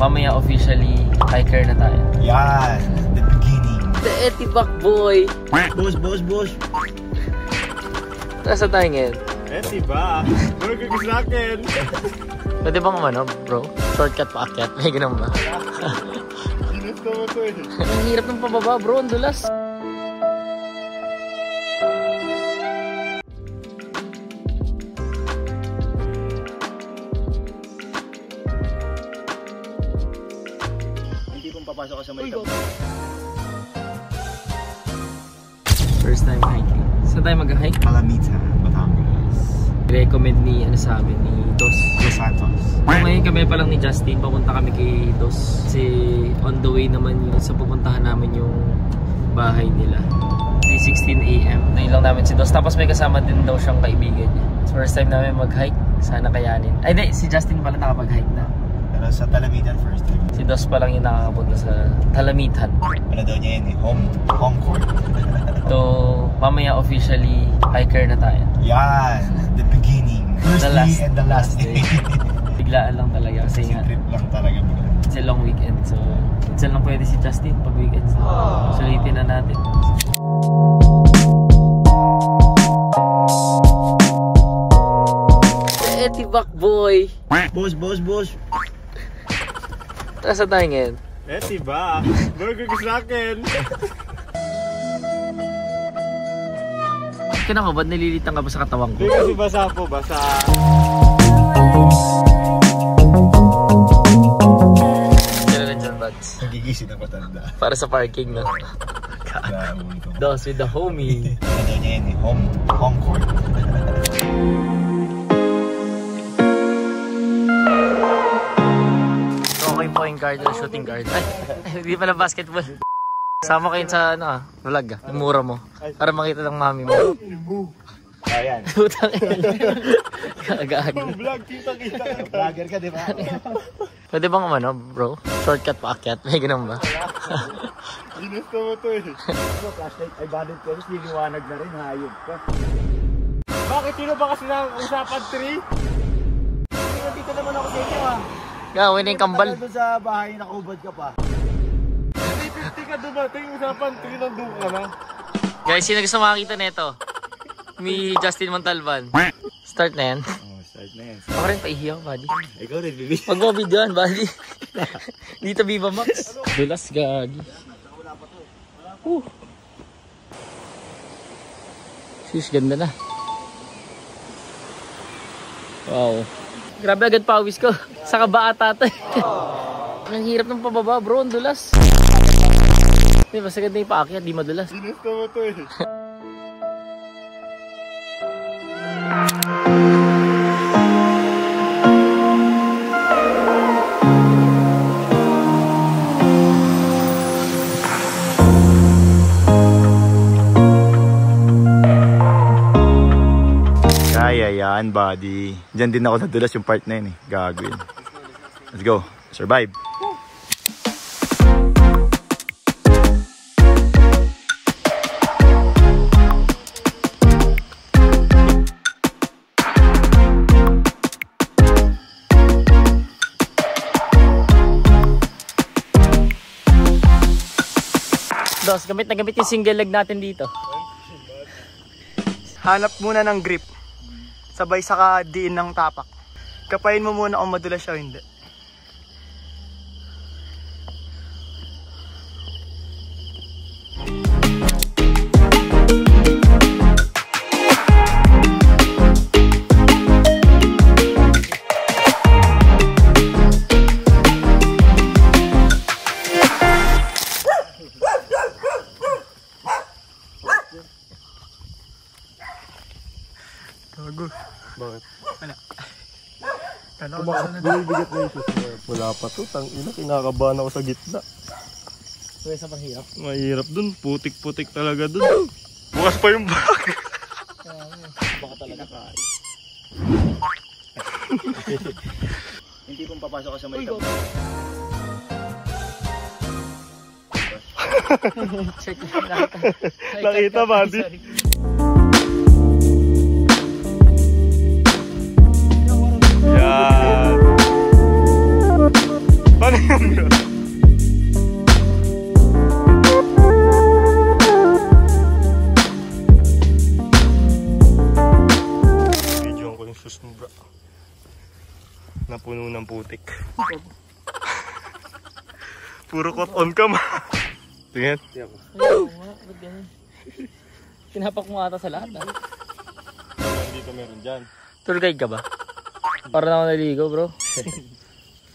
mamaya officially hiker na tayo. Yan, the beginning. The Etibac boy. Boss. Saan tayo ngayon? Etibac. Burger ko sa akin. Pwede bang bro? Shortcut pa akyat? May ganun ba? Ginusto mo to eh. Ang hirap ng pababa bro, ang dulas. Hindi kong papasok ka sa may First time hiking. Saan tayo mag-hike? Alamitan, Batangas. Recommend ni sa amin ni Dos Santos. Ngayon kami pa lang ni Justin, papunta kami kay Dos. Kasi on the way naman yun sa pupuntahan namin yung bahay nila. 3:16 AM. Ngayon lang namin si Dos. Tapos may kasama din daw siyang kaibigan niya. First time namin mag-hike. Sana kayanin. Ay di, si Justin pala nakapag-hike na. Pero sa Talamitan first time. Si Dos pa lang yung nakakapunta sa Talamitan. Ano daw niya yun eh, home court. So, mamaya officially hiker na tayo. Yan, the beginning. First day and the last day. Biglaan lang talaga kasi nga trip lang talaga. it's a long weekend. So, minsan lang pwede si Justin pag weekend. So, sulitin na natin. The Etibac boy. Boss. Saan tayo ngayon? Etibac. Burger ko sa akin. Kaya ka ba't nililitang ka ba sa katawang ko? Hindi kasi basa po, basa. Kaya na dyan, Bads. Nagigising na matanda. Para sa parking, no? Dos with the homie. Ano daw niya yun eh, home court. Okay, point guard na shooting guard. Ay, hindi pala basketball. Sama kayo sa vlog yung mura mo. Para makita ng mami mo. Ayan. Putang ina. Kagag. Vlog, kita-kita. Vlogger ka, di ba? Pwede bang bro? Shortcut pa akyat? May ganun ba? Ginusto mo to eh. Flashlight ay badid ko, tapos liliwanag na rin, hayop ka. Bakit sino ba kasi ng usapan 3? Dito naman ako sa inyo ah. Gawin na yung kambal. Doon sa bahay, nakubad ka pa. 350 ka dumating, usapan 3 nandun ka na. Guys, sino gusto makakita nito? Mi Justin Montalban. Start na yan. Oh, start na yan. Ako rin paihiyaw, buddy. Ikaw rin, Bibi. Wag mo videoan, buddy. Dito Viva Max. Dulas, gagi. Sis, ganda na. Wow. Grabe agad pawis ko. Sa kabaa tatay. Ang hirap ng pababa bro, ang dulas. Di ba, sagad na yung paakyat, di madulas. Ginusto mo to eh. Kaya yan, buddy. Diyan din ako nadulas yung part na yun eh. Gagawin. Let's go. Survive. Dos, gamit na gamit yung single leg natin dito. Hanap muna ng grip. Sabay saka diin ng tapak. Kapain mo muna kung madulas siya o hindi. Gago. Bakit? Wala. Binibigat na yung shoes. Wala pa to. Tangina, kinakabahan ako sa gitna. Kaya sa mahirap. Mahirap dun. Putik-putik talaga dun. Bukas pa yung bag. Baka talaga kaya. Hindi kong papasok ka sa may tabi. Check lang. Nakita, buddy. Yan. Paano yun bro? Videoan ko yung sus mo bro. Napuno ng putik. Puro cotton ka ma. Tingnan. Oo nga, ba't ganun? Tinapak mo ata sa lahat ah. Dito meron dyan. Tour guide ka ba? Para na ako naligo bro.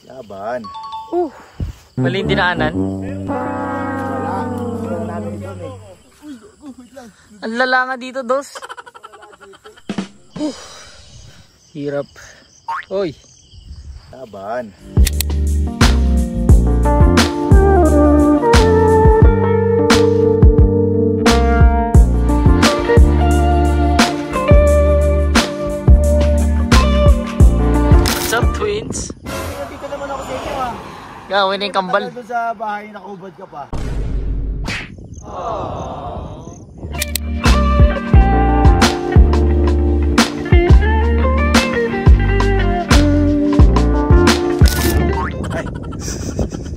Laban. Mali yung dinaanan. Ang lala nga dito, dos. Hirap. Oy. Laban. What's up, twins? Dito naman ako sa inyo ha. Gawin na yung kambal. Doon sa bahay, nakaubad ka pa.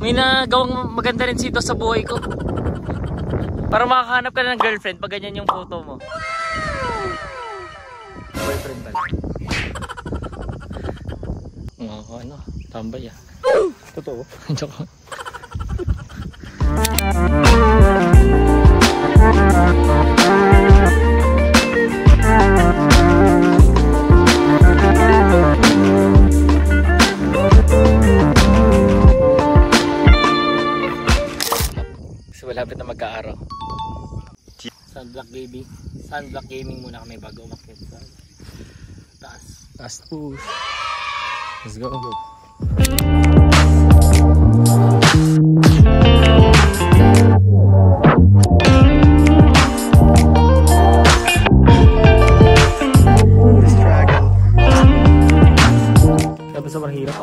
May nagawang maganda rin dito sa buhay ko. Para makakahanap ka na ng girlfriend pag ganyan yung photo mo. Boyfriend ba? Oo, ano, tambay ah. Totoo. Joke. So malapit na magka-araw. Sunblock gaming. Sunblock gaming muna kami bago umakyat sa taas. Taas push. Let's go. Sabi sa mahirap.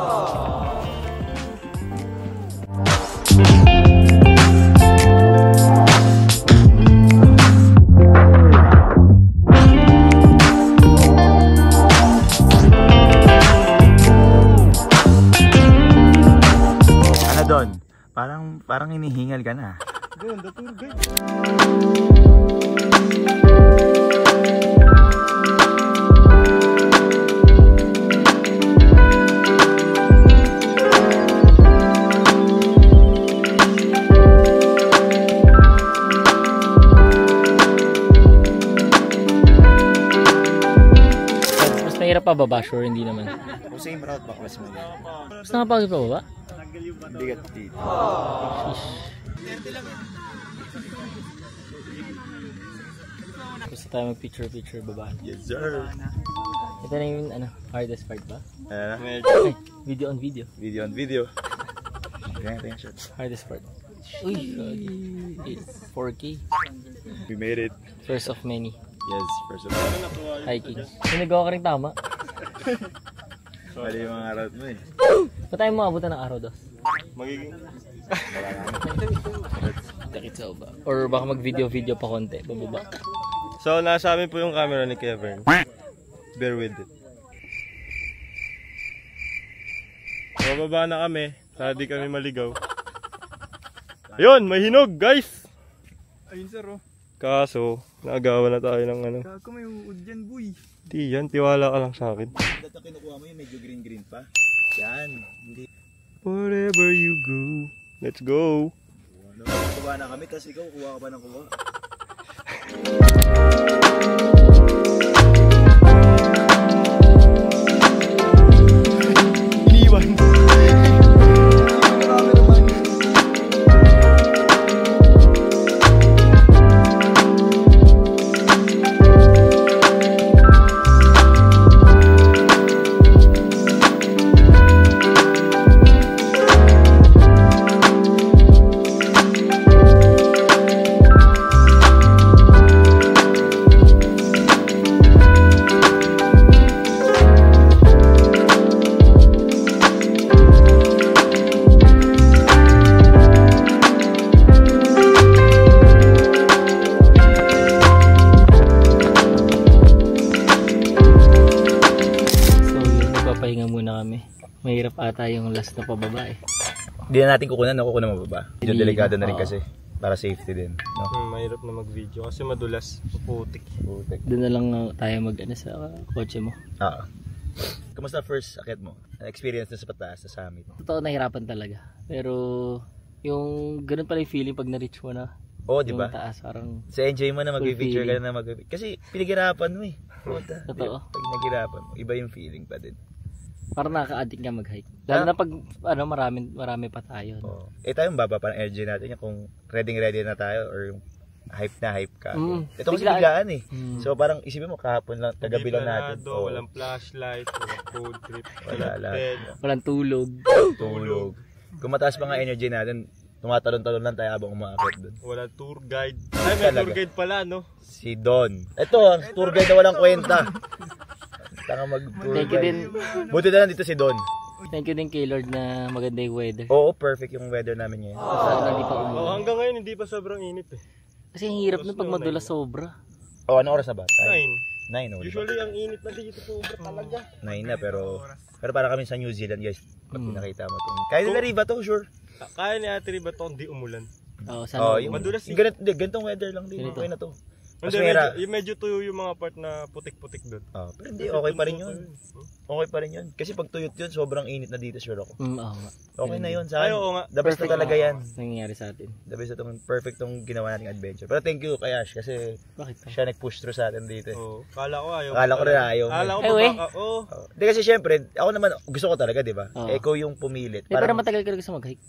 Parang hinihingal ka na. Doon, the tour guide. Mas mahirap pa baba? Sure, hindi naman. Kung same route baka mas maganda. Mas nakapagod pa baba? Bigat dito. Gusto tayo mag-picture baba. Yes sir. Ito na yung ano, hardest part ba? Medyo. Ay, video on video. Video on video. Ganyan shot. Hardest part. Uy, it's 4K. We made it. First of many. Yes, first of all. Hiking. Nagawa ka rin tama. Mali yung mga route mo eh. Ba't tayo maabutan ng araw, dos? Magiging... Takitsaw ba? Or baka mag-video pa konti, bababa. So, nasa amin po yung camera ni Kevin. Bear with it. Bababa na kami. Sana di kami maligaw. Ayun, may hinog, guys! Ayun sir oh. Kaso, naagawa na tayo ng ano. Kako may uud dyan boy. Di yan, tiwala ka lang sa akin. Dito kinukuha mo yung medyo green pa. Yan. Hindi. Wherever you go, let's go! Kuha na kami, tapos ikaw kuha ka ba ng kuha? Iniwan! ata yung last na pababa eh. Hindi na natin kukunan, kukunan mo ba? Medyo delikado na rin kasi. Para safety din. No? Mahirap na mag-video kasi madulas. Putik. Doon na lang tayo mag-ano sa kotse mo. Oo. Kamusta first akit mo? Experience na sa pataas, sa summit? Totoo, nahirapan talaga. Pero yung ganun pala yung feeling pag na-reach mo na. Oo, di ba? Yung taas, parang Sa enjoy mo na mag-picture ka na kasi pinaghirapan mo eh. totoo. Pag naghirapan mo, iba yung feeling pa din. Parang nakaka-addict nga mag-hike. Lalo na pag ano, marami pa tayo. No? Oo. Tayong baba pa ng energy natin kung ready na tayo or yung hype ka. Ito kasi biglaan eh. So parang isipin mo kahapon lang, kagabi lang natin. Walang flashlight, walang food trip, Walang tulog. Kung mataas pa nga energy natin, tumatalon-talon lang tayo habang umaakit doon. Walang tour guide. Ay, may tour guide pala, no? Si Don. Ito, ang tour guide na walang kwenta. Tanga mag-tour Thank you din. Buti na lang dito si Don. Thank you din kay Lord na maganda yung weather. Oo, perfect yung weather namin ngayon. Sana hindi pa umulan. Hanggang ngayon hindi pa sobrang init eh. Kasi ang hirap na pag madulas sobra. Ano oras na ba? 9. 9. Usually ang init na dito sobra talaga. 9 na pero para kami sa New Zealand guys. Pag pinakita mo ito. Kaya nila Riva to, sure. Kaya ni Ate Riva to, hindi umulan. Sana madulas eh. Ganitong weather lang din. Okay na to. Yung medyo tuyo yung mga part na putik-putik doon. Pero hindi, okay pa rin yun. Okay pa rin yun. Kasi pag tuyot yun, sobrang init na dito, sure ako. Okay na yun sa akin. Oo nga. The best na talaga yan. Nangyayari sa atin. The best na itong perfect tong ginawa nating adventure. Pero thank you kay Ash kasi siya nag-push through sa atin dito. Kala ko ayaw. Kala ko rin ayaw. Hindi kasi syempre, ako naman, gusto ko talaga, di ba? Ikaw yung pumilit. Pero matagal ka rin gusto mag-hike.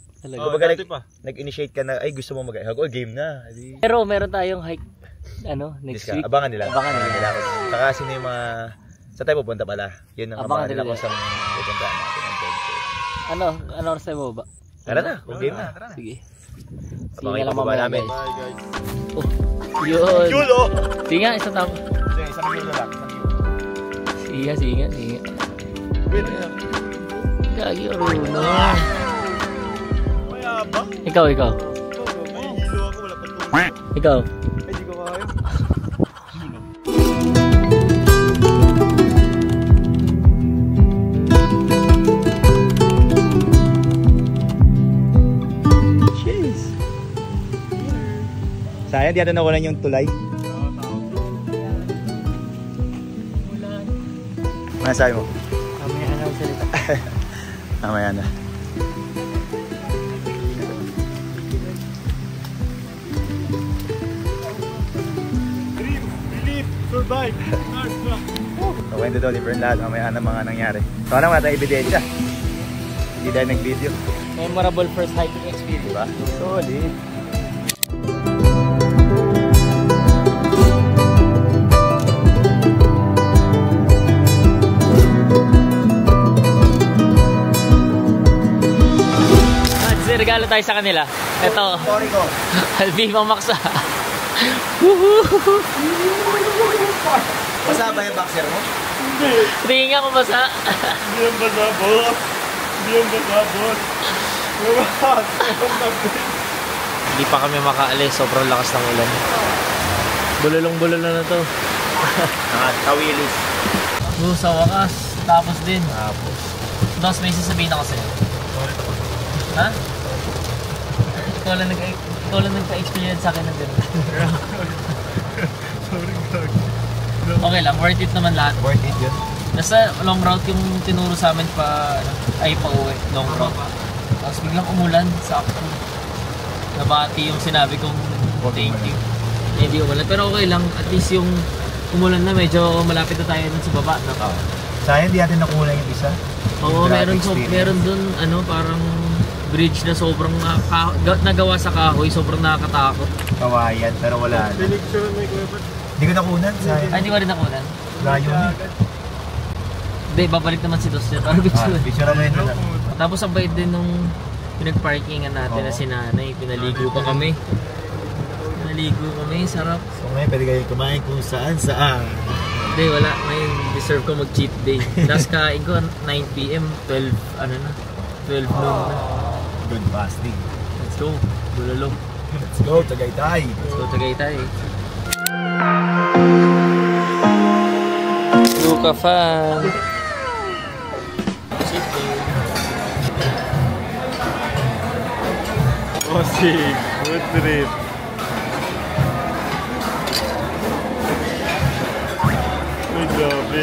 Nag-initiate ka na, ay gusto mo mag-hike. Game na. Pero meron tayong hike next week. Abangan nila. Saka sino yung mga sa tayo pupunta pala. Yun ang abangan nila kung saan pupuntaan natin ang adventure. Ano oras tayo mo ba? Tara na, game na. Sige. Abangan yung pababa namin. Bye guys. Yun. Yulo! Sige nga, isang tao. Isang yulo lang. Sige nga. Gagi, Aruno. Mayabang. Ikaw. May hilo ako, wala pa tulog. Ikaw. Hindi ko kaya. Sayang, di na nawalan yung tulay. Masasabi mo? Mamaya na ako salita. Mamaya na. Dream, believe, survive. Kwento daw ni Bern lahat mamaya na mga nangyari. So ano mga tayo ebidensya? Hindi dahil nag-video. Memorable first hiking experience. Diba? Solid. Regalo tayo sa kanila. Ito. Sorry ko. Albiva Maxa. Basa ba yung boxer mo? Tingin nga kung basa. Hindi yung basa, boss. Hindi pa kami makaalis. Sobrang lakas ng ulan. Bululong-bulol na to. Tawilis. Sa wakas. Tapos din. Dos, may sasabihin ako sa'yo. Ha? Ikaw lang nagpa-experience sa akin ng gano'n. Sorry, God. Okay lang, worth it naman lahat. Worth it yun. Nasa long route yung tinuro sa amin pa uwi, long route. Tapos biglang umulan, sakto. Nabati yung sinabi kong thank you. Hindi umulan, pero okay lang, at least yung umulan na medyo malapit na tayo dun sa baba. No? Sayang di natin nakuha yung isa. Oo, meron dun parang bridge na sobrang nagawa sa kahoy, sobrang nakakatakot. Kawayan, pero wala na. Pinicture mo yung kuwebot. Hindi ko nakunan, sayang. Ay, hindi mo rin nakunan? Layo na. Hindi, babalik naman si Dos niya para picture. Picture mo yun na. Tapos ang bait din nung pinag-parkingan natin na si nanay, pinaligo pa kami. Sarap. So ngayon pwede kayo kumain kung saan. Hindi, wala. Ngayon, deserve ko mag-cheat day. Last kain ko, 9 PM, 12 noon na. Good fasting. Let's go. Bulalo. Let's go, Tagaytay. Luka fan. Bossing, good trip. Ay, grabe.